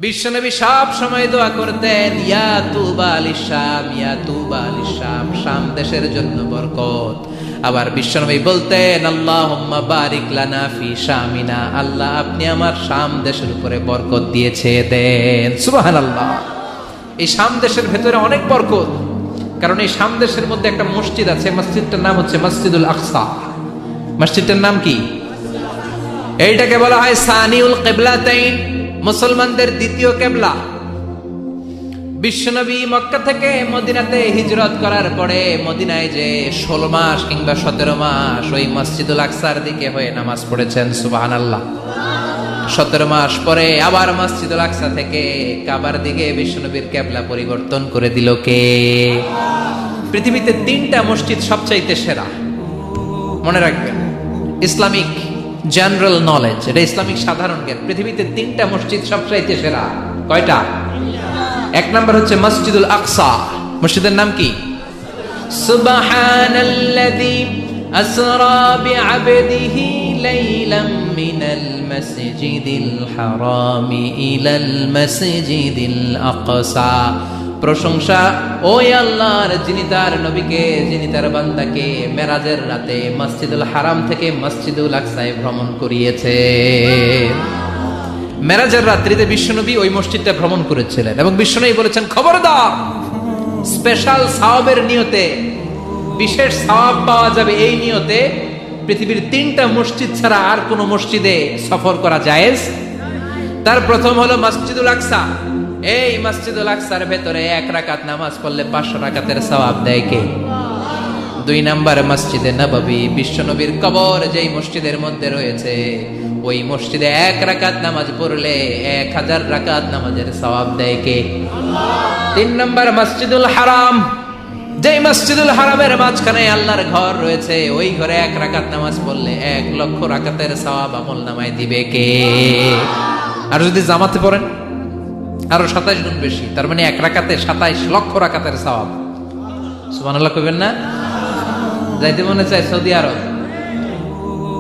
বিশ্বনবী সব সময় দোয়া করতেন, ইয়া তুবা লিশাম, ইয়া তুবা লিশাম, শাম দেশের জন্য বরকত। আবার বিশ্বনবী বলতেন, আল্লাহুম্মা বারিক লানা ফি শামিনা, আল্লাহ আপনি আমার শাম দেশের উপরে বরকত দিয়েছে দেন। সুবহানাল্লাহ। এই শাম দেশের ভেতরে অনেক বরকত, কারণ এই শাম দেশের মধ্যে একটা মসজিদ আছে, মসজিদটার নাম হচ্ছে মসজিদুল আকসা। মসজিদটার নাম কি? এইটাকে বলা হয় সানিউল কিবলাতাইন, মুসলমানদের দ্বিতীয় কেবলা। বিশ্বনবী মক্কা থেকে মদিনাতে হিজরত করার পরে মদিনায় যে 16 মাস কিংবা 17 মাস ওই মসজিদুল আকসার দিকে হয়ে নামাজ পড়েছেন। সুবহানাল্লাহ। 17 মাস পরে আবার মসজিদুল আকসা থেকে কাবার দিকে বিশ্বনবীর কেবলা পরিবর্তন করে দিল কে? পৃথিবীতে 3টা মসজিদ সবচাইতে সেরা, মনে রাখবেন। ইসলামিক জেনারেল নলেজ, এটা ইসলামিক সাধারণ জ্ঞান। পৃথিবীতে 3টা মসজিদ সবচাইতে সেরা। কয়টা? 1 নম্বর হচ্ছে মসজিদুল আকসা। মসজিদের নাম কি? সুবহানাল্লাযী আসরা বিআবদিহি লাইলাম মিনাল মাসজিদিল হারামি ইলাল মাসজিদিল আকসা। প্রশংসা ওই আল্লাহর, যিনি তার নবীকে, যিনি তার বান্দাকে মেরাজের রাতে মসজিদুল হারাম থেকে মসজিদুল আকসায় ভ্রমণ করিয়েছে। মেরাজের রাত্রিতে বিশ্বনবী ওই মসজিদটা ভ্রমণ করেছিলেন এবং বিশ্বনবী বলেছেন, খবরদার, স্পেশাল সওয়াবের নিয়তে, বিশেষ সওয়াব পাওয়া যাবে এই নিয়তে পৃথিবীর 3টা মসজিদ ছাড়া আর কোন মসজিদে সফর করা জায়েজ। তার প্রথম হলো মসজিদুল আকসা। এই মসজিদুল আকসার ভেতরে 1 রাকাত নামাজ পড়লে 500 রাকাতের সওয়াব দেয় কে? 2 নম্বর মসজিদে নববী, বিশ্বনবীর কবর যেই মসজিদের মধ্যে রয়েছে, ওই মসজিদে 1 রাকাত নামাজ পড়লে 1000 রাকাত নামাজের সওয়াব দেয় কে? 3 নম্বর মসজিদুল হারাম, যেই মসজিদুল হারামের মাঝখানে আল্লাহর ঘর রয়েছে, ওই ঘরে 1 রাকাত নামাজ পড়লে 1 লক্ষ রাকাতের সওয়াব আমলনামায় দিবে কে? আর যদি জামাতে পড়েন আরো 27 গুণ বেশি, তার মানে 1 রাকাতে 27 লক্ষ রাকাতের সওয়াব। সুবহানাল্লাহ কইবেন না? যাইতে মনে চায় সৌদি আরব,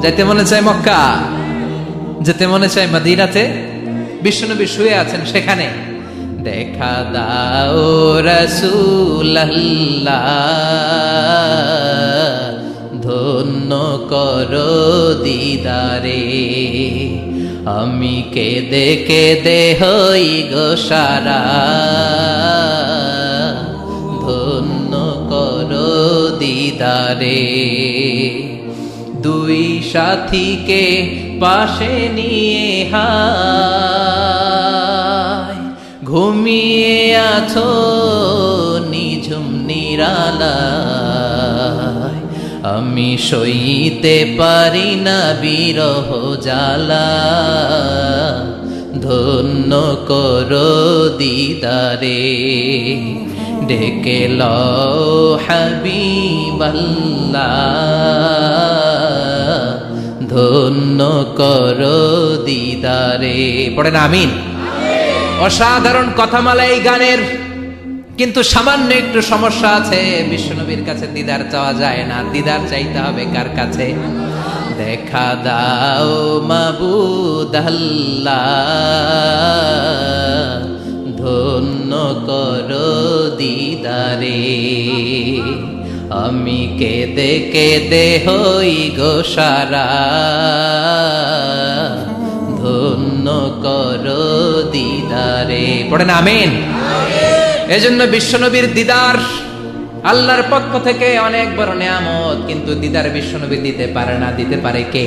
যাইতে মনে চায় মক্কা, যেতে মনে চায় মদিনাতে। বিশ্বনবী শুয়ে আছেন সেখানে, দেখা দাও রাসূলুল্লাহ, ধন্য করো দিদারে, আমি কেঁদে কেঁদে হই গো সারা, ধন্য করো দিদারে। 2 সাথীকে পাশে নিয়ে হায় ঘুমিয়ে আছো নিঝুম নিরালায়, আমি সইতে পারি না বিরহ জ্বালা, ধন্য করো দিদারে, ডেকে লও হাবিবাল্লাহ, ধন্য করো দিদারে। পড়েন আমিন। অসাধারণ কথামালা এই গানের, কিন্তু সামান্য একটু সমস্যা আছে। বিশ্বনবীর কাছে দিদার চাওয়া যায় না, দিদার চাইতে হবে কার কাছে? দেখা দাও মাবুদ আল্লাহ, ধন্য করো দিদারে, আমি কেঁদে কেঁদে হই গো সারা, ধন্য করো দিদারে। পড়েন আমিন। এজন্য বিশ্বনবীর দিদার আল্লাহর পক্ষ থেকে অনেক বড় নিয়ামত, কিন্তু দিদার বিশ্বনবী দিতে পারে না। দিতে পারে কে?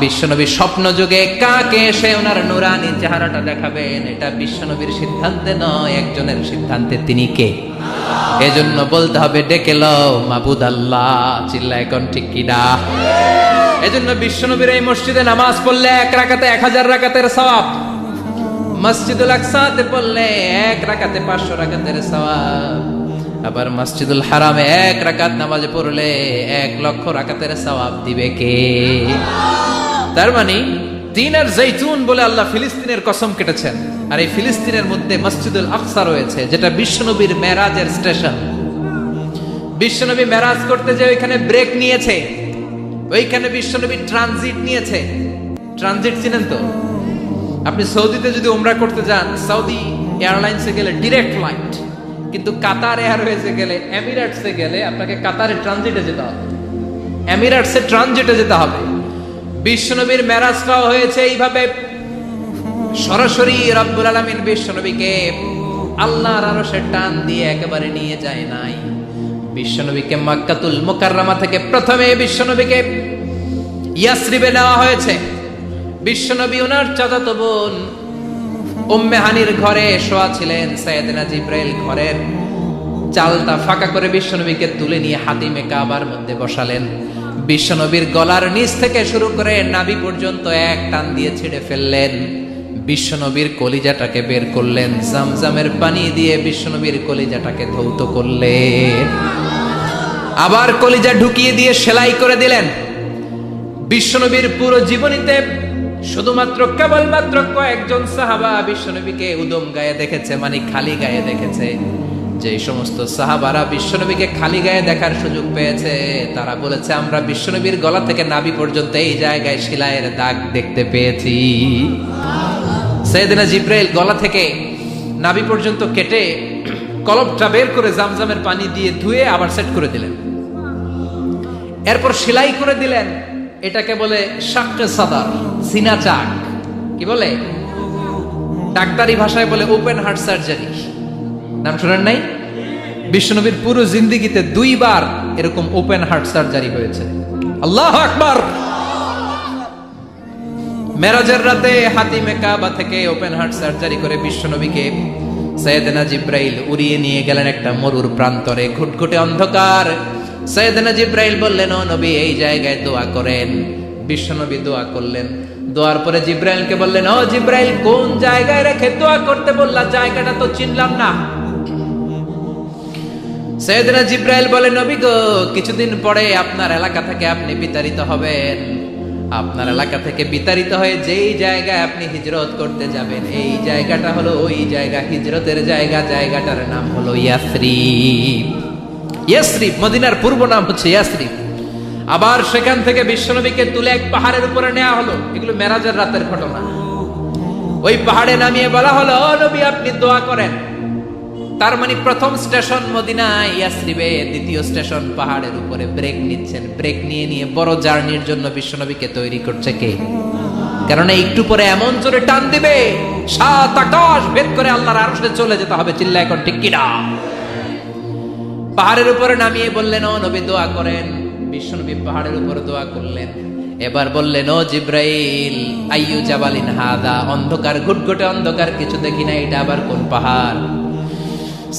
বিশ্বনবী স্বপ্ন যুগে কাকে এসে ওনার নুরানি চেহারাটা দেখাবেন, এটা বিশ্বনবীর সিদ্ধান্তে নয়, একজনের সিদ্ধান্তে। তিনি কে? এজন্য বলতে হবে, ডেকে লও মাবুদ আল্লাহ। চিল্লায় কোন ঠিক কিনা? এজন্য বিশ্বনবীর এই মসজিদে নামাজ পড়লে 1 রাকাতে 1000 রাকাতের সওয়াব, মসজিদুল আকসাতে পড়লে 1 রাকাতে 500 রাকাতের সওয়াব, আবার মসজিদুল হারামে 1 রাকাত নামাজ পড়লে 1 লক্ষ রাকাতের সওয়াব দিবে কে? তার মানে তিনের জৈতুন বলে আল্লাহ ফিলিস্তিনের কসম কেটেছেন। আর এই ফিলিস্তিনের মধ্যে মসজিদুল আকসা রয়েছে, যেটা বিশ্বনবীর মেরাজের স্টেশন। বিশ্বনবী মেরাজ করতে যে ওইখানে ব্রেক নিয়েছে, ওইখানে বিশ্বনবী ট্রানজিট নিয়েছে। ট্রানজিট চিনেন তো? আপনি সৌদিতে যদি উমরা করতে যান, সৌদি এয়ারলাইন্সে গেলে ডিরেক্ট ফ্লাইট, কিন্তু কাতার এয়ারওয়েজে গেলে, এমিরেটসে গেলে আপনাকে কাতারে ট্রানজিটে যেতে হবে, এমিরেটসে ট্রানজিটে যেতে হবে। বিশ্বনবীর মেরাজটাও হয়েছে এইভাবে, সরাসরি রব্বুল আলামিন বিশ্বনবীকে আল্লাহর আরশের টান দিয়ে একেবারে নিয়ে যায় নাই। বিশ্বনবীকে মক্কাতুল মুকাররমা থেকে প্রথমে বিশ্বনবীকে ইয়াসরিবে নেওয়া হয়েছে। বিশ্বনবী ওনার চাচাতো বোন উম্মে হানির ঘরে শোয়া ছিলেন। সাইয়েদনা জিব্রাইল ঘরের চালটা ফাঁকা করে বিশ্বনবীকে তুলে নিয়ে হাতিমে কাবার মধ্যে বসালেন। বিশ্বনবীর গলার নিচ থেকে শুরু করে নাভি পর্যন্ত এক টান দিয়ে ছিঁড়ে ফেললেন। বিশ্বনবীর কলিজাটাকে বের করলেন, জামজামের পানি দিয়ে বিশ্বনবীর কলিজাটাকে ধৌত করলেন, আবার কলিজা ঢুকিয়ে দিয়ে সেলাই করে দিলেন। বিশ্বনবীর পুরো জীবনীতে শুধুমাত্র কেবলমাত্র কয়েকজন সাহাবা বিশ্বনবীকে উদম গায়ে দেখেছে, মানে খালি গায়ে দেখেছে। যে সমস্ত সাহাবারা বিশ্বনবীকে খালি গায়ে দেখার সুযোগ পেয়েছে, তারা বলেছে আমরা বিশ্বনবীর গলা থেকে নাভি পর্যন্ত এই জায়গায় সেলাইয়ের দাগ দেখতে পেয়েছি। সাইয়েদনা জিব্রাইল গলা থেকে নাভি পর্যন্ত কেটে কলবটা বের করে জামজামের পানি দিয়ে ধুয়ে আবার সেট করে দিলেন, এরপর সেলাই করে দিলেন। এটাকে বলে শাক্কে সাদার, সিনা চাক। কি বলে? ডাক্তারি ভাষায় বলে ওপেন হার্ট সার্জারি। নাম শুনেন নাই? বিশ্বনবীর পুরো জিন্দেগিতে 2 বার এরকম ওপেন হার্ট সার্জারি হয়েছে। আল্লাহু আকবার। মেরাজের রাতে হাতিমে কাবা থেকে ওপেন হার্ট সার্জারি করে বিশ্বনবীকে সাইয়েদনা জিব্রাইল উড়িয়ে নিয়ে গেলেন একটা মরুর প্রান্তরে, ঘুটঘুটে অন্ধকার। সাইয়েদনা জিব্রাইল বললেন, ও নবী এই জায়গায় দোয়া করেন। বিশ্বনবী দোয়া করলেন। দোয়ার পরে জিব্রাইলকে বললেন, ও জিব্রাইল কোন জায়গায় রেখে দোয়া করতে বললা? জায়গাটা তো চিনলাম না। সাইয়েদনা জিব্রাইল বলেন, নবী গো, কিছুদিন পরে আপনার এলাকা থেকে আপনি বিতাড়িত হবেন। আপনার এলাকা থেকে বিতাড়িত হয়ে যেই জায়গায় আপনি হিজরত করতে যাবেন, এই জায়গাটা হলো ওই জায়গা, হিজরতের জায়গা। জায়গাটার নাম হলো ইয়াসরিব। ইয়াসরিব মদিনার পূর্ব নাম হচ্ছে ইয়াসরিব। আবার সেখান থেকে বিশ্বনবীকে তুলে এক পাহাড়ের উপরে নেওয়া হলো। এগুলো মেরাজের রাতের ঘটনা। ওই পাহাড়ে নামিয়ে বলা হলো, ও নবী আপনি দোয়া করেন। তার মানে প্রথম স্টেশন মদিনা ইয়াসরিবে, দ্বিতীয় স্টেশন পাহাড়ের উপরে। ব্রেক নিচ্ছেন, ব্রেক নিয়ে নিয়ে বড় জার্নির জন্য বিশ্বনবীকে তৈরি করছে কে? কারণ একটু পরে এমন জোরে টান দিবে 7 আকাশ ভেদ করে আল্লাহর আরশে চলে যেতে হবে। চিল্লা এখন ঠিক কিনা? পাহাড়ের উপরে নামিয়ে বললেন, ও নবী দোয়া করেন। বিশ্বনবী পাহাড়ের উপরে দোয়া করলেন। এবার বললেন, ও জিব্রাইল আইয়ু জাবালিন হাদা, অন্ধকার, ঘুটঘুটে অন্ধকার, কিছু দেখি না, এটা আবার কোন পাহাড়?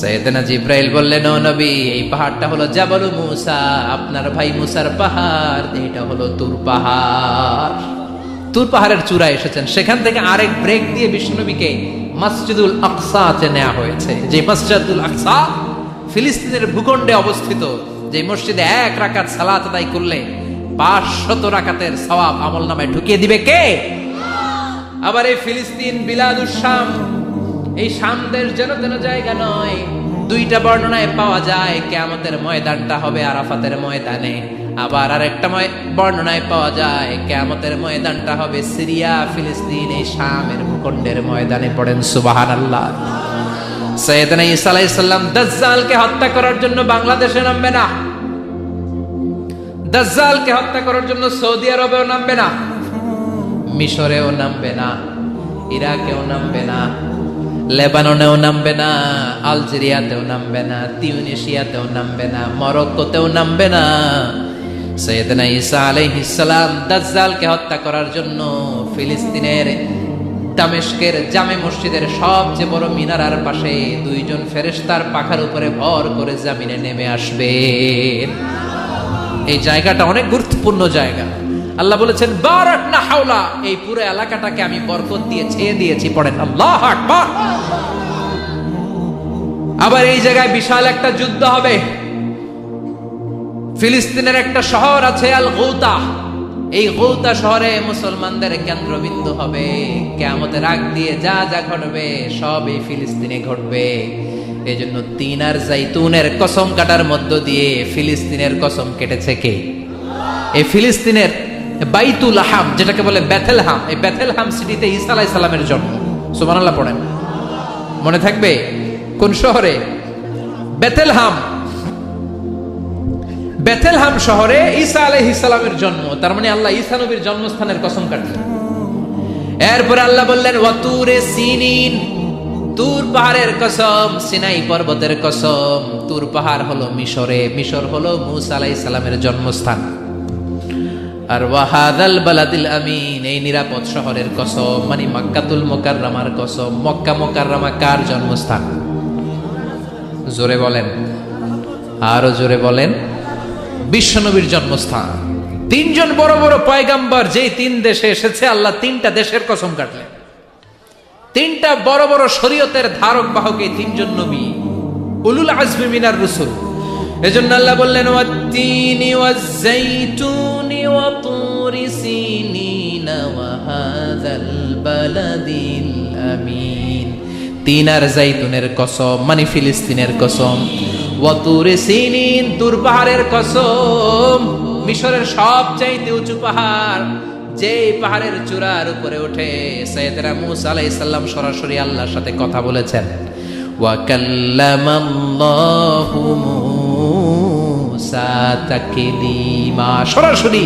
সাইয়েদনা জিব্রাইল বললেন, ও নবী এই পাহাড়টা হলো জাবালু মুসা, আপনার ভাই মুসার পাহাড়। এটা হলো তুর পাহাড়। তুর পাহাড়ের চূড়ায় এসেছেন। সেখান থেকে আরেক ব্রেক দিয়ে বিশ্বনবীকে মসজিদুল আকসাতে নেওয়া হয়েছে। যে মসজিদুল আকসা ফিলিস্তিনের ভূখণ্ডে অবস্থিত, যে মসজিদে 1 রাকাত সালাত আদায় করলে 500 রাকাতের সওয়াব আমলনামায় ঢুকিয়ে দিবে কে? আবার এই ফিলিস্তিন বিলাদুস শাম, এই শাম দেশ যেন তেন জায়গা নয়। 2টা বর্ণনায় পাওয়া যায় কিয়ামতের ময়দানটা হবে আরাফাতের ময়দানে। আবার আরেকটা বর্ণনায় পাওয়া যায় কিয়ামতের ময়দানটা হবে সিরিয়া, ফিলিস্তিন, এই শামের ভূখণ্ডের ময়দানে। পড়েন সুবহানাল্লাহ। সাইয়েদনা ঈসা আলাইহিস সালাম দাজ্জালকে হত্যা করার জন্য বাংলাদেশে নামবে না। দাজ্জালকে হত্যা করার জন্য সৌদি আরবেও নামবে না, মিশরেও নামবে না, ইরাকেও নামবে না, লেবাননেও নামবে না, আলজেরিয়াতেও নামবে না, তিউনিসিয়াতেও নামবে না, মরক্কোতেও নামবে না। সাইয়েদনা ঈসা আলাইহিস সালাম দাজ্জালকে হত্যা করার জন্য ফিলিস্তিনের দামেস্কের জামে মসজিদের সবচেয়ে বড় মিনারার পাশে 2 জন ফেরেশতার পাখার উপরে ভর করে জমিনে নেমে আসবেন। এই জায়গাটা অনেক গুরুত্বপূর্ণ জায়গা। আল্লাহ বলেছেন, বারাকনা হাওলা, এই পুরো এলাকাটাকে আমি বরকত দিয়ে ছেয়ে দিয়েছি। পড়েন আল্লাহু আকবার। আবার এই জায়গায় বিশাল একটা যুদ্ধ হবে। ফিলিস্তিনের একটা শহর আছে আল গৌতা। এই গৌতা শহরে মুসলমানদের কেন্দ্রবিন্দু হবে। কিয়ামতের আগ দিয়ে যা যা ঘটবে সব এই ফিলিস্তিনে ঘটবে। এই জন্য তিন আর জাইতুনের কসম কাটার মধ্য দিয়ে ফিলিস্তিনের কসম কেটেছে কে? এই ফিলিস্তিনের বাইতুল লাহাম, যেটাকে বলে বেথেলহাম, এই বেথেলহাম সিটিতে ঈসা আলাইহিস সালামের জন্ম। সুবহানাল্লাহ পড়েন, মনে থাকবে কোন শহরে? বেথেলহাম। বেথেলহাম শহরে ঈসা আলাইহিস সালামের জন্ম। তার মানে আল্লাহ ঈসা নবীর জন্মস্থানের কসম কাটলেন। এরপরে আল্লাহ বললেন ওয়াতুরে সিনিন, তুর পাহাড়ের কসম, সিনাই পর্বতের কসম। তুর পাহাড় হলো মিশরে, মিশর হলো মুসা আলাইহিস সালামের জন্মস্থান। আর ওয়াহাদাল বালাদিল আমিন, এই নিরাপদ শহরের কসম, মানে মক্কাতুল মুকাররমার কসম। মক্কা মুকাররমা কার জন্মস্থান? জোরে বলেন, আরো জোরে বলেন। বিশ্বনবীর জন্মস্থান। তিনজন বড় বড় পয়গাম্বর যেই তিন দেশে এসেছে, আল্লাহ তিনটা দেশের কসম কাটলেন। তিনটা বড় বড় শরীয়তের ধারক বাহক এই তিনজন নবী, উলুল আজমি মিনার রুসুল। এজন্য আল্লাহ বললেন ওয়াত্তিনি ওয়াজ-যাইতুনি ওয়া তুরি সিনিনা ওয়া হাযাল বালাদিল আমিন। তিন আর যাইতুনের কসম, মানে ফিলিস্তিনের কসম। ওয়া তুরি সিনিন, তুর পাহাড়ের কসম, মিশরের সবচাইতে উঁচু পাহাড়, যে পাহাড়ের চূড়ার উপরে উঠে সাইয়েদনা মূসা আলাইহিস সালাম সরাসরি আল্লাহর সাথে কথা বলেছেন। ওয়া কাল্লামাল্লাহু মূসা তাকলিমা, সরাসরি,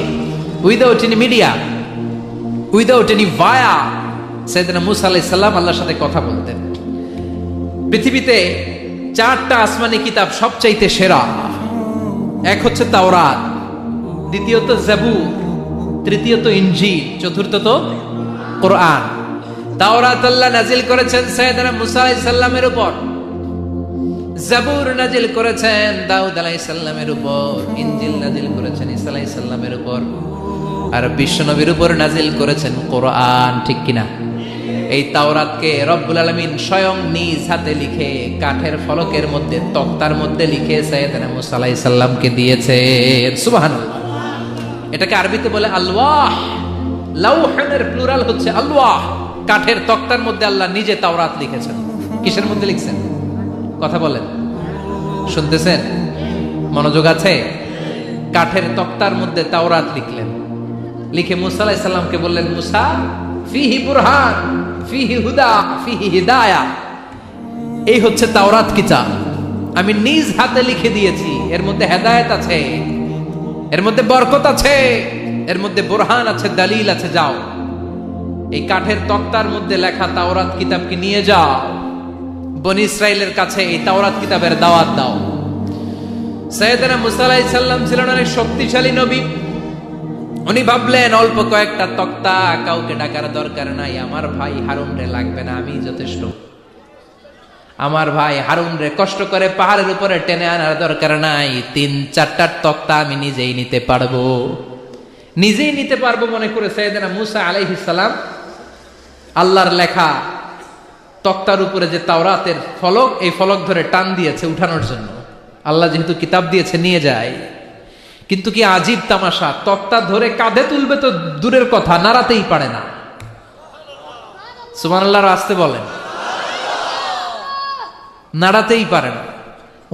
without any media, without any via, সাইয়েদনা মূসা আলাইহিস সালাম আল্লাহর সাথে কথা বলতেন। পৃথিবীতে চারটা আসমানি কিতাব সবচাইতে সেরা। এক হচ্ছে তাওরাত, দ্বিতীয়ত জাবুর, তৃতীয়ত ইনজিল, চতুর্থত কোরআন। তাওরাত আল্লাহ নাজিল করেছেন সাইয়েদনা মূসা আলাইহিস সালামের উপর, জাবুর নাজিল করেছেন দাউদ আলাইহিস সালামের উপর, ইনজিল নাজিল করেছেন ঈসা আলাইহিস সালামের উপর, আর বিশ্বনবীর উপর নাজিল করেছেন কোরআন। ঠিক কিনা? এই তাওরাতকে রব্বুল আলামিন স্বয়ং নিজ হাতে লিখে কাঠের ফলকের মধ্যে, তক্তার মধ্যে লিখে সাইয়েদনা মূসা আলাইহিস সালামকে দিয়েছেন। সুবহানাল্লাহ। এটাকে আরবিতে বলে আলওয়াহ। লাউহের প্লুরাল হচ্ছে আলওয়াহ। কাঠের তক্তার মধ্যে আল্লাহ নিজে তাওরাত লিখেছেন। কিসের মধ্যে লিখছেন? কথা বলেন, শুনতেছেন? মনোযোগ আছে? কাঠের তক্তার মধ্যে তাওরাত লিখলেন। লিখে মূসা আলাইহিস সালামকে বললেন, মূসা, ফিহি বুরহান, ফিহি হুদা, ফিহি হিদায়া। এই হচ্ছে তাওরাত কিতাব, আমি নিজ হাতে লিখে দিয়েছি। এর মধ্যে হেদায়েত আছে, এর মধ্যে বরকত আছে, এর মধ্যে বুরহান আছে, দলিল আছে। যাও, এই কাঠের তক্তার মধ্যে লেখা তাওরাত কিতাবকে নিয়ে যাও, বনি ইসরাইলের কাছে এই তাওরাত কিতাবের দাওয়াত দাও। সাইয়েদনা মূসা আলাইহিস সালাম ছিলেন অনেক শক্তিশালী নবী। উনি ভাবলেন অল্প কয়েকটা তক্তা, কাউকে ডাকার দরকার নাই, আমার ভাই হারুন রে লাগবে না, আমি যথেষ্ট। আমার ভাই হারুন রে কষ্ট করে পাহাড়ের উপরে টেনে আনার দরকার নাই, 3-4টা তক্তা আমি নিজেই নিতে পারবো। নিজেই নিতে পারবো মনে করে সাইয়েদনা মূসা আলাইহিস সালাম আল্লাহর লেখা তক্তার উপরে যে তাওরাতের ফলক, এই ফলক ধরে টান দিয়েছে উঠানোর জন্য। আল্লাহ যেহেতু কিতাব দিয়েছে নিয়ে যায়। কিন্তু কি আজীব তামাশা, তক্তা ধরে কাঁধে তুলবে তো দূরের কথা, নাড়াতেই পারে না। সুবহানাল্লাহ, আসতে বলেন। নাড়াতেই পারে না।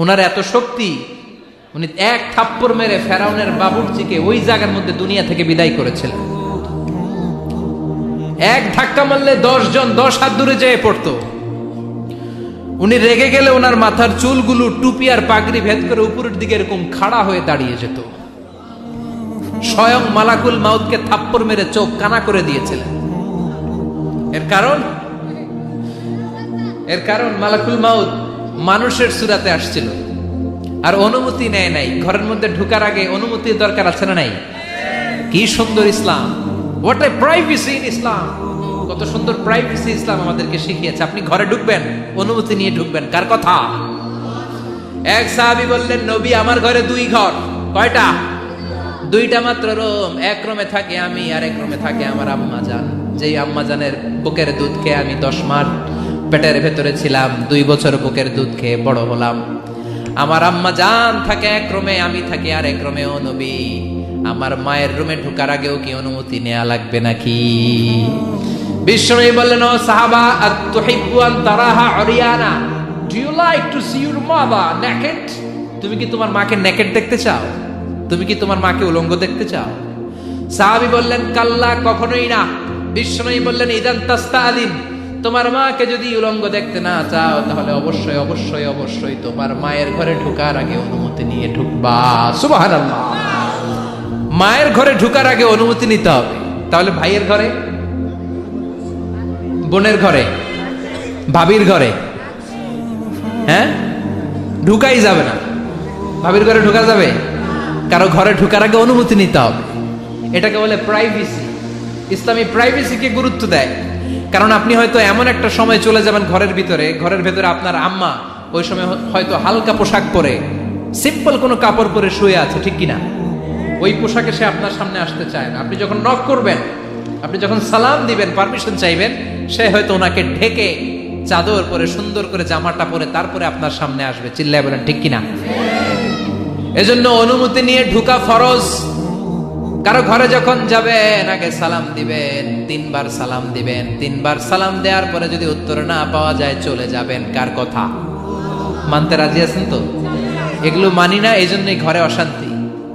ওনার এত শক্তি, উনি এক থাপ্পড় মেরে ফেরাউনের বাবুর্চিকে ওই জায়গার মধ্যে দুনিয়া থেকে বিদায় করেছিলেন। এক ধাক্কা মারলে 10 জন 10 হাত দূরে যেয়ে পড়তো। উনি রেগে গেলে ওনার মাথার চুলগুলো টুপি আর পাগড়ি ভেদ করে উপরের দিকে এরকম খাড়া হয়ে দাঁড়িয়ে যেত। স্বয়ং মালাকুল মাউতকে থাপ্পড় মেরে চোখ কানা করে দিয়েছিলেন। এর কারণ মালাকুল মাউত মানুষের সূরাতে আসছিল আর অনুমতি নেয় নাই। ঘরের মধ্যে ঢোকার আগে অনুমতির দরকার আছে না নাই? কি সুন্দর ইসলাম! হোয়াট এ প্রাইভেসি ইন ইসলাম! কত সুন্দর প্রাইভেসি ইসলাম আমাদেরকে শিখিয়েছে। আপনি ঘরে ঢুকবেন, অনুমতি নিয়ে ঢুকবেন। কার কথা? এক সাহাবী বললেন, নবী, আমার ঘরে 2 ঘর। কয়টা? 2টা মাত্র রুম। এক রুমে থাকি আমি, আর এক রুমে থাকে আমার আম্মা জান। যেই আম্মা জানের বুকের দুধ খেয়ে আমি 10 মাস পেটের ভেতরে ছিলাম, 2 বছর বুকের দুধ খেয়ে বড় হলাম। আমার আম্মা জান থাকে এক রুমে, আমি থাকি আর এক রুমে। ও নবী, আমার মায়ের রুমে ঢোকার আগেও কি অনুমতি নেওয়া লাগবে নাকি? বিশ্বনবী বললেন, ও সাহাবা, আতুহিব্বু আন তারাহা উরিয়ানা, do you like to see your mother naked? তুমি কি তোমার মাকে নেকেড দেখতে চাও? তুমি কি তোমার মাকে উলঙ্গ দেখতে চাও? সাহাবী বললেন কাল্লা, কখনোই না। বিশ্বনবী বললেন ইদান তাস্তাদিন, তোমার মাকে যদি উলঙ্গ দেখতে না চাও তাহলে অবশ্যই অবশ্যই অবশ্যই তোমার মায়ের ঘরে ঢোকার আগে অনুমতি নিয়ে ঢুকবা। সুবহানাল্লাহ। মায়ের ঘরে ঢোকার আগে অনুমতি নিতে হবে। তাহলে ভাইয়ের ঘরে, বোনের ঘরে, ভাবির ঘরে হ্যাঁ ঢুকাই যাবে না। ভাবির ঘরে ঢোকা যাবে? কারো ঘরে ঢোকার আগে অনুমতি নিতে হবে। এটাকে বলে প্রাইভেসি। ইসলামী প্রাইভেসিকে গুরুত্ব দেয়। কারণ আপনি হয়তো এমন একটা সময় চলে যাবেন ঘরের ভেতরে আপনার আম্মা ওই সময় হয়তো হালকা পোশাক পরে, সিম্পল কোনো কাপড় পরে শুয়ে আছে, ঠিক কিনা? ওই পোশাকে সে আপনার সামনে আসতে চায় না। আপনি যখন নক করবেন, আপনি যখন সালাম দিবেন, পারমিশন চাইবেন, সে হয়তো ওনাকে ঢেকে চাদর পরে সুন্দর করে জামাটা পরে তারপরে আপনার সামনে আসবে। চিল্লায় বলেন ঠিক কিনা? এজন্য অনুমতি নিয়ে ঢুকা ফরজ। কারো ঘরে যখন যাবেন আগে সালাম দিবেন, 3 বার সালাম দিবেন। 3 বার সালাম দেওয়ার পরে যদি উত্তর না পাওয়া যায় চলে যাবেন। কার কথা মানতে রাজি আছেন তো? এগুলো মানি না, এই জন্যই ঘরে অশান্তি,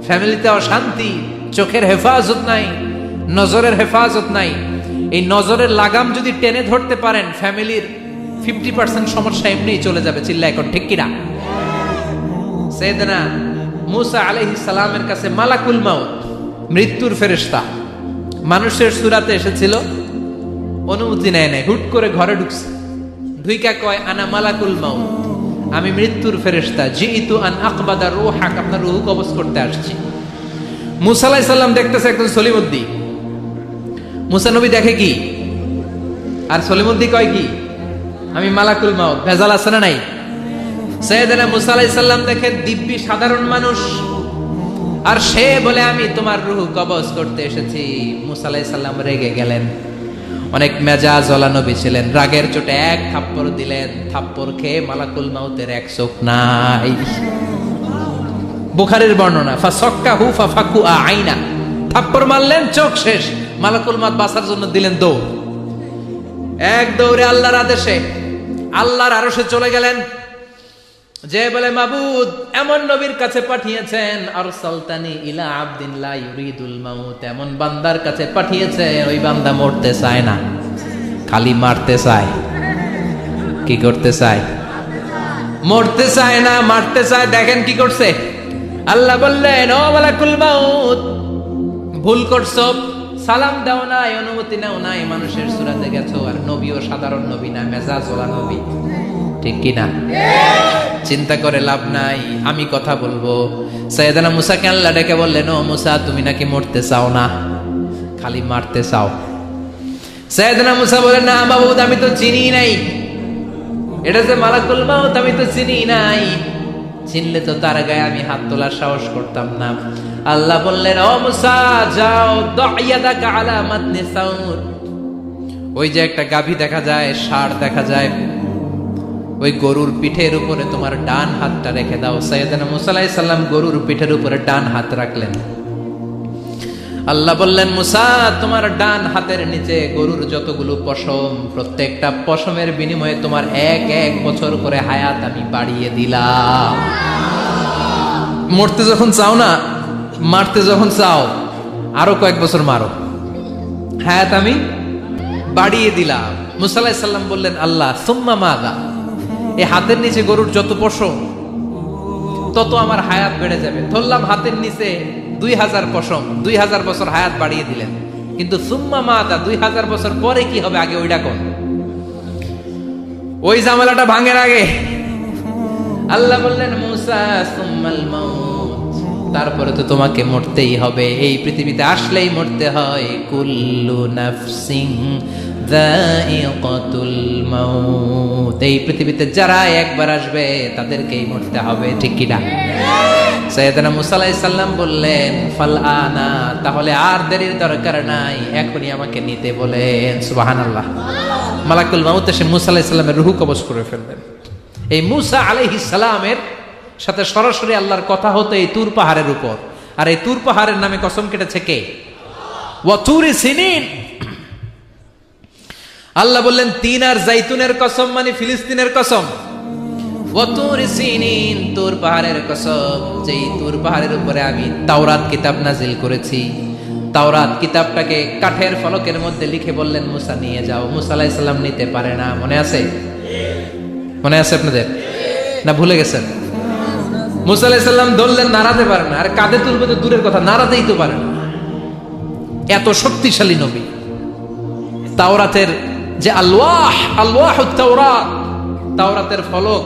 ফ্যামিলিতে অশান্তি, চোখের হেফাজত নাই, নজরের হেফাজত নাই। এই নজরের লাগাম যদি টেনে ধরতে পারেন, ফ্যামিলির 50% সমস্যা এমনিই চলে যাবে। চিল্লা এখন ঠিক কিনা? সাইয়েদনা মুসা আলাইহিস সালামের কাছে মালাকুল মাউত, মৃত্যুর ফেরেশতা, মানুষের সূরাতে এসেছিল, অনুমতি নেয় নাই, হুট করে ঘরে ঢুকছে। ঢুইকা কয় আনা মালাকুল মাউত, আমি মৃত্যুর ফেরেশতা, জিইতু আন আকবাদা রূহাক, আপনার রূহ কবজ করতে আসছি। মুসা আলাইহিস সালাম দেখতেছে একজন সলিমুদ্দি। মুসা নবী দেখে কি, আর সলিমুদ্দি কয় কি, আমি মালাকুল মাউত। ভেজাল আছে না নাই? সাইয়েদনা মুসা আলাইহিস সালাম দেখে দিব্যি সাধারণ মানুষ, আর সে বলে আমি তোমার রূহ কবজ করতে এসেছি। মুসা আলাইহিস সালাম রেগে গেলেন। অনেক মেজাজওয়ালা নবী ছিলেন। রাগের চোটে এক থাপ্পড় দিলেন। থাপ্পড় খেয়ে মালাকুল মাউতের এক চোখ নাই। বুখারীর বর্ণনা, ফাসাক্কাহু ফাফাকু আইনা, থাপ্পড় মারলেন, চোখ শেষ। মালাকুল মাউত বাঁচার জন্য দিলেন দৌড়। এক দৌড়ে আল্লাহর আদেশে আল্লাহর আরশে চলে গেলেন। যে বলে মাবুদ এমন নবীর কাছে পাঠিয়েছেন, আরসালতানি ইলা আবদিন লা ইউরিদুল মাউত, এমন বান্দার কাছে পাঠিয়েছে ওই বান্দা মরতে চায় না, খালি মারতে চায়। কি করতে চায়? মরতে চায় না, মারতে চায়। দেখেন কি করছে আল্লাহ। বললেন ও মালাকুল মাউত, ভুল করছো, সালাম দাও নাই, অনুমতি নাও নাই, মানুষের সূরাতে গেছো, আর নবীও সাধারণ নবী না, মেজাজওয়ালা নবী, ঠিক কিনা? চিন্তা করে লাভ নাই, আমি কথা বলবো। সাইয়েদনা মুসাকে আল্লাহ ডেকে বললেন ও মুসা, তুমি নাকি মরতে চাও না, খালি মারতে চাও। সাইয়েদনা মুসা বলেন না মাবুদ, আমি তো চিনি নাই, এটা যে মালাকুল মাউত আমি তো চিনি নাই, চিনলে তো তার গায়ে আমি হাত তোলার সাহস করতাম না। আল্লাহ বললেন ও মুসা যাও, দাইয়াদাকা আলা মাতনি সাউর, ওই যে একটা গাভী দেখা যায়, ষাঁড় দেখা যায়, ওই গরুর পিঠের উপরে তোমার ডান হাতটা রেখে দাও। সাইয়েদনা মুসা আলাইহিস সালাম গরুর পিঠের উপরে ডান হাত রাখলেন। আল্লাহ বললেন মুসা, তোমার ডান হাতের নিচে গরুর যতগুলো পশম, প্রত্যেকটা পশমের বিনিময়ে তোমার 1 বছর করে হায়াত আমি বাড়িয়ে দিলাম। মরতে যখন চাও না, মারতে যখন চাও, আরো কয়েক বছর মারো, হায়াত আমি বাড়িয়ে দিলাম। মুসা আলাইহিস সালাম বললেন আল্লাহ সুম্মা মাযা, এই হাতের নিচে গরুর যত পশম তত আমার হায়াত বেড়ে যাবে। ধরলাম হাতের নিচে 2000 পশম, 2000 বছর হায়াত বাড়িয়ে দিলেন, কিন্তু সুম্মা মাযা, 2000 বছর পরে কি হবে আগে ওইটা কোন, ওই ঝামেলাটা ভাঙের আগে। আল্লাহ বললেন মুসা সুম্মাল মাউত, তারপরে তো তোমাকে মরতেই হবে, এই পৃথিবীতে আসলেই মরতে হয়। কুল্লু নাফসিন যায়িকাতুল মাউত, এই পৃথিবীতে যারা একবার আসবে তাদেরকেই মরতে হবে, ঠিক কি না? সাইয়েদনা মুসা আলাইহিস সালাম বললেন ফাল আনা, তাহলে আর দেরির দরকার নাই, এখনই আমাকে নিতে বলেন। সুবহানাল্লাহ। মালাকুল মাউত এসে মুসা আলাইহিস সালামের রূহ কবজ করে ফেললেন। এই মুসা আলাইহিস সালামের সাথে সরাসরি আল্লাহর কথা হতো এই তুর পাহাড়ের উপর, আর এই তুর পাহাড়ের নামে কসম কেটেছে কে? ওয়া তুরি সিনিন। আল্লাহ বললেন 3 আর জাইতুনের কসম, মানে ফিলিস্তিনের কসম। ওয়া তুরি সিনিন, তুর পাহাড়ের কসম, যেই তুর পাহাড়ের উপরে আমি তাওরাত কিতাব নাজিল করেছি। তাওরাত কিতাবটাকে কাঠের ফলকের মধ্যে লিখে বললেন মুসা নিয়ে যাও। মুসা আলাইহিস সালাম নিতে পারে না। মনে আছে? মনে আছে আপনাদের না ভুলে গেছেন? মুসা আলাইহিস সালাম ধরলেন, নাড়াতে পারে না। আর কাঁধে তুলবে তো দূরের কথা, নাড়াতেই তো পারে না। এত শক্তিশালী নবী। তাওরাতের যে আলওয়াহুত তাওরাত, তাওরাতের ফলক,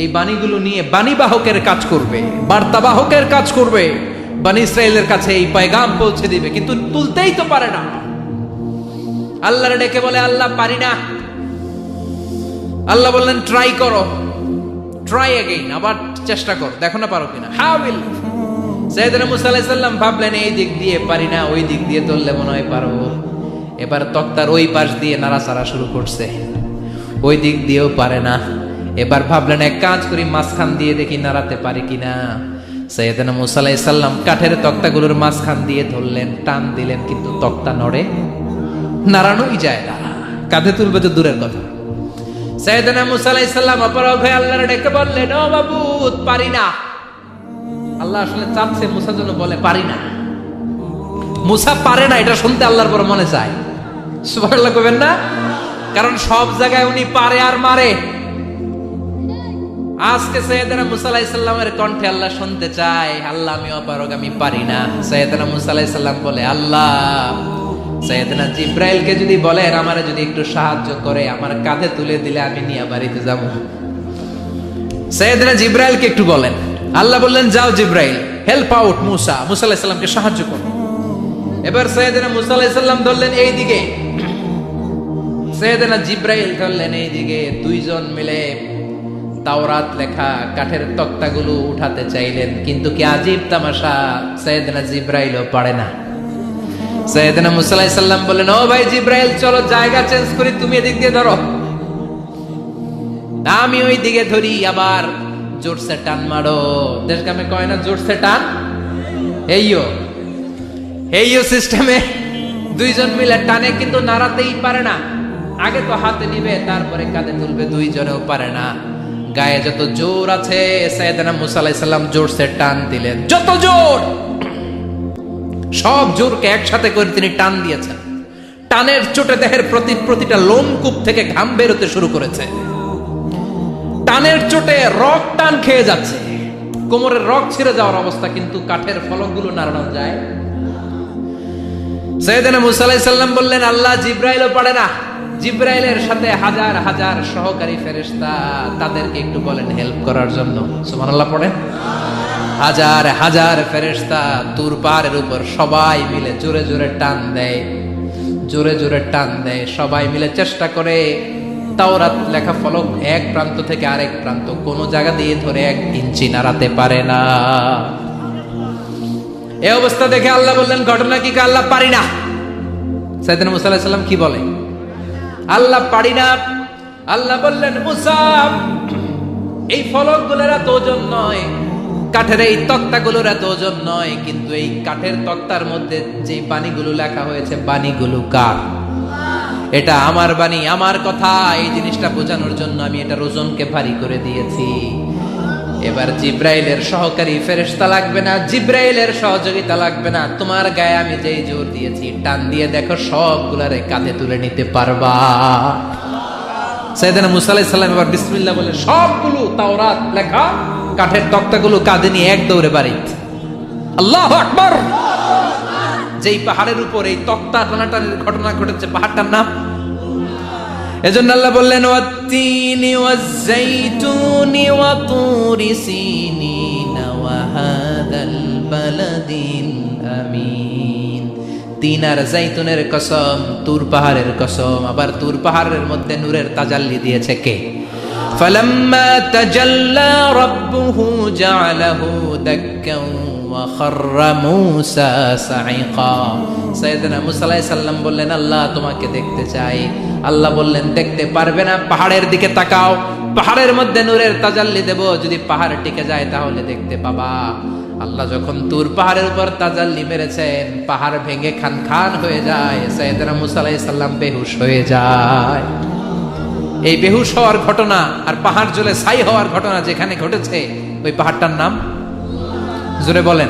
এই বাণীগুলো নিয়ে বাণীবাহকের কাজ করবে, বার্তাবাহকের কাজ করবে, বনী ইসরায়েলের কাছে এই পয়গাম পৌঁছে দিবে, কিন্তু তুলতেই তো পারে না। আল্লাহর ডেকে বলে, আল্লাহ পারি না। আল্লাহ বললেন ট্রাই করো, ট্রাই এগেইন, আবার চেষ্টা করো, দেখো না পারো কিনা। হাউইল সাইয়েদনা মুসা আলাইহিস সালাম ভাবলেন এই দিক দিয়ে পারি না, ওই দিক দিয়ে তুললে মনে হয় পারো। এবার তক্তার ওই পাশ দিয়ে নাড়াচাড়া শুরু করছে, ওই দিক দিয়েও পারে না। এবার ভাবলেন এক কাজ করি, মাঝখান দিয়ে দেখি নাড়াতে পারি কিনা। সাইয়েদনা মুসা আলাইহিস সালাম কাঠের তক্তাগুলোর মাঝখান দিয়ে ধরলেন, টান দিলেন, কিন্তু তক্তা নড়ে, নাড়ানোই যায় না। কাঁধে তুলবে তো দূরের কথা। সাইয়েদনা মুসা আলাইহিস সালাম অপরাধ হয়ে আল্লাহর ডেকে বললেন, ও মাবুদ পারি না। আল্লাহ আসলে চাচ্ছে মুসা যেন বলে পারি না। মুসা পারে না এটা শুনতে আল্লাহর বড় মনে চায়। সুবহানাল্লাহ কইবেন না? কারণ সব জায়গায় উনি পারে আর মারে। আজকে সাইয়েদনা মুসা আলাইহিস সালামের কণ্ঠে আল্লাহ শুনতে চায়, আল্লাহ আমি অপারগ, আমি পারি না। সাইয়েদনা মুসা আলাইহিস সালাম বলে, আল্লাহ সাইয়েদনা জিব্রাইলকে যদি বলেন আমারে যদি একটু সাহায্য করে, আমার কাঁধে তুলে দিলে আমি নিয়ে বাড়িতে যাব। সাইয়েদনা জিব্রাইলকে একটু বলেন। আল্লাহ বললেন, যাও জিব্রাইল, হেল্প আউট মুসা, মুসা আলাইহিস সালামকে সাহায্য করো। এবার সাইয়েদনা মুসা আলাইহিস সালাম ধরলেন এই দিকে, সাইয়েদনা জিব্রাইল ধরলেন এই দিকে। দুইজন মিলে তাওরাত লেখা কাঠের তক্তাগুলো উঠাতে চাইলেন, কিন্তু কি আজীব তামাশা, সাইয়েদনা জিব্রাইলও পারে না। সাইয়েদনা মুসা আলাইহিস সালাম বললেন, ও ভাই জিব্রাইল, চলো জায়গা চেঞ্জ করি, তুমি এদিক দিয়ে ধরো, আমি ওই দিকে ধরি, আবার জোরসে টান মারো। দেশগামে কয় না জোরসে টান, এইও সিস্টেমে দুইজন মিলে টানে, কিন্তু নাড়াতেই পারে না। আগে তো হাতে নিবে, তারপরে কাঁধে তুলবে, দুইজনেও পারে না। গায়ে যত জোর আছে সাইয়েদনা মুসা আলাইহিস সালাম জোরসে টান দিলেন, যত জোর, সব জোরকে একসাথে করে তিনি টান দিয়েছেন। টানের চোটে দেহের প্রতিটা লোমকূপ থেকে ঘাম বেরোতে শুরু করেছে। টানের চোটে রক টান খেয়ে যাচ্ছে, কোমরের রক ছিঁড়ে যাওয়ার অবস্থা, কিন্তু কাঠের ফলকগুলো নাড়ানো যায়। সাইয়েদনা মুসা আলাইহিস সালাম বললেন, আল্লাহ জিব্রাইলও পারে না। জিব্রাইলের সাথে হাজার হাজার সহকারী ফেরেশতা, তাদেরকে একটু বলেন হেল্প করার জন্য। সুবহানাল্লাহ পড়েন। হাজার হাজার ফেরেশতা তুর পাহাড়ের উপর সবাই মিলে জোরে জোরে টান দেয়, জোরে জোরে টান দেয়। সবাই মিলে চেষ্টা করে তাওরাত লেখা ফলক এক প্রান্ত থেকে আরেক প্রান্ত কোনো জায়গা দিয়ে ধরে 1 ইঞ্চি নাড়াতে পারে না। এই অবস্থা দেখে আল্লাহ বললেন, ঘটনা কি? আল্লাহ পারি না। সাইয়েদনা মুসা আলাইহিস সালাম কি বলে? আল্লাহ পারি না। আল্লাহ বললেন, মুসা, এই ফলকগুলোর এত ওজন নয়, কাঠের এই তক্তাগুলোর এত ওজন নয়, কিন্তু এই কাঠের তক্তার মধ্যে যে বাণীগুলো লেখা হয়েছে, বাণীগুলো কার? এটা আমার বাণী, আমার কথা। এই জিনিসটা বোঝানোর জন্য আমি এটার ওজনকে ভারী করে দিয়েছি। এবার জিব্রাইলের সহকারী ফেরেশতা লাগবে না, জিব্রাইলের সহযোগিতা লাগবে না। তোমার গায়ে আমি যেই জোর দিয়েছি, টান দিয়ে দেখো সবগুলারে কাঁধে তুলে নিতে পারবা। সাইয়েদনা মুসা আলাইহিস সালাম এবার বিসমিল্লাহ বলে সবগুলো তাওরাত লেখা কাঠের তক্তাগুলো কাঁধে নিয়ে এক দৌড়ে বাড়িতে। আল্লাহু আকবার। যেই পাহাড়ের উপর এই তক্তা টানাটানির ঘটনা ঘটেছে, পাহাড়টার নাম, এজন্য আল্লাহ বললেন, ওয়াত-তিনি ওয়াজ-যাইতুনি ওয়া তুরি সিনিন ওয়া হাদাল বালাদিল আমিন। তিন আর যাইতুনের কসম, তুর পাহাড়ের কসম। আবার তুর পাহাড়ের মধ্যে নূরের তাজাল্লি দিয়েছে কে? ফালাম্মা তাজাল্লা রাব্বুহু জাআলাহু দাক্কান ওয়া খাররা মূসা সাইকা। সাইয়েদনা মুসা আলাইহিস সালাম বললেন, আল্লাহ তোমাকে দেখতে চাই। আল্লাহ বললেন, দেখতে পারবে না, পাহাড়ের দিকে তাকাও, পাহাড়ের মধ্যে নূরের তাজাল্লি দেব, যদি পাহাড় টিকে যায় তাহলে দেখতে পাবা। আল্লাহ যখন তুর পাহাড়ের উপর তাজাল্লি মেরেছেন, পাহাড় ভেঙে খান খান হয়ে যায়। সাইয়েদনা মুসা আলাইহিস সালাম বেহুশ হয়ে যায়। এই বেহুশ হওয়ার ঘটনা আর পাহাড় জ্বলে ছাই হওয়ার ঘটনা যেখানে ঘটেছে, ওই পাহাড়টার নাম জোরে বলেন।